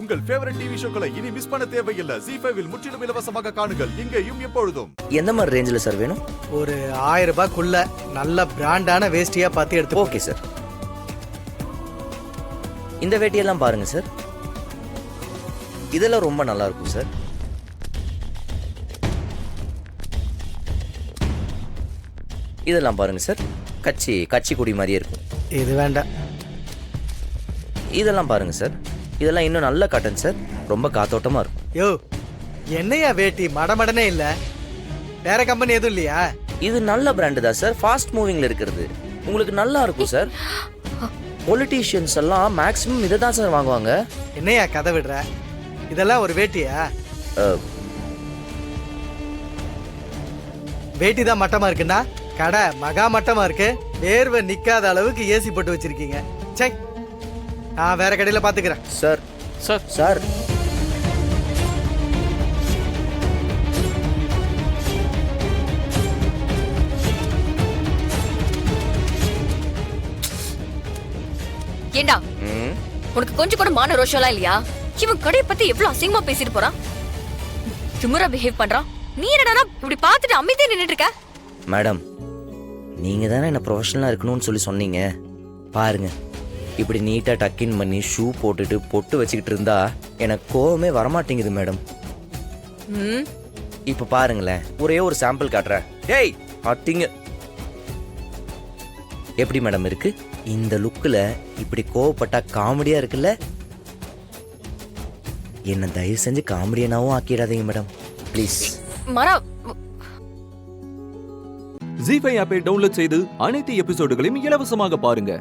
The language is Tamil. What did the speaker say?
உங்கள் ஃபேவரட் டிவி ஷோக்களை இனி மிஸ் பண்ண தேவையில்லை. ZEE5 இல் முற்றிலும் இலவசமாக காணுங்கள், இங்கேயும் எப்பொழுதும். எந்த மாதிரி ரேஞ்சில் சார் வேணும்? ஒரு 1000 ரூபாய்க்குள்ள நல்ல பிராண்டான வேஷ்டியா பார்த்து எடுத்து. Okay sir. இந்த வேட்டியெல்லாம் பாருங்க சார், இதெல்லாம் ரொம்ப நல்லா இருக்கும் சார். இதெல்லாம் பாருங்க சார், கட்சி கொடி மாதிரியே இருக்கும். இது வேண்டாம். இதெல்லாம் பாருங்க சார், இதெல்லாம் இன்னும் நல்ல காட்டன் சார், ரொம்ப காத்தோட்டமா இருக்கும். யோ என்னையா வேட்டி மடமடனே இல்ல, வேற கம்பெனி எதுவும் இல்லையா? இது நல்ல பிராண்டு தான் சார், ஃபாஸ்ட் மூவிங்ல இருக்கிறது, உங்களுக்கு நல்லா இருக்கும் சார். பொலிட்டீஷியன்ஸ் எல்லாம் மேக்ஸிமம் இதை தான் சார் வாங்குவாங்க. என்னையா கதை விடுற? இதெல்லாம் ஒரு வேட்டியா? வேட்டி தான் மட்டமா இருக்குன்னா கடை மகா மட்டமா இருக்கு. வேர்வை நிக்காத அளவுக்கு ஏசி போட்டு வச்சிருக்கீங்க. சே, நான் வேற கடையில பாத்துக்கிறேன். சார் சார் சார் ஏண்டா உனக்கு கொஞ்சம் கூட மான ரோஷம்லாம் இல்லையா? இவன் கடையை பத்தி எவ்வளவு அசிங்கமா பேசிட்டு போறான், திமிரா பிஹேவ் பண்றான். நீ என்னடா இப்படி பார்த்துட்டு அமைதியா நின்னுட்டு இருக்க? மேடம், நீங்க தானே என்ன ப்ரொஃபஷனலா இருக்கணும்னு சொல்லி சொன்னீங்க. பாருங்க, இப்படி நீட்டா டக்கின் பண்ணி ஷூ போட்டுட்டு பொட்டு வச்சுக்கிட்டு இருந்தா எனக்கு கோவமே வரமாட்டேங்குது மேடம். இப்ப பாருங்களேன், ஒரே ஒரு சாம்பிள் காட்டுறேன். ஏய் அட்டிங்க, எப்படி மேடம் இருக்கு? இந்த லுக்கில் இப்படி கோவப்பட்டா காமெடியா இருக்குல்ல? என்ன தயவு செஞ்சு காமெடியனாவும் ஆக்கிடாதீங்க மேடம், ப்ளீஸ். மரா ZEE5 ஆப்பை டவுன்லோட் செய்து அனைத்து எபிசோடுகளையும் இலவசமாக பாருங்க.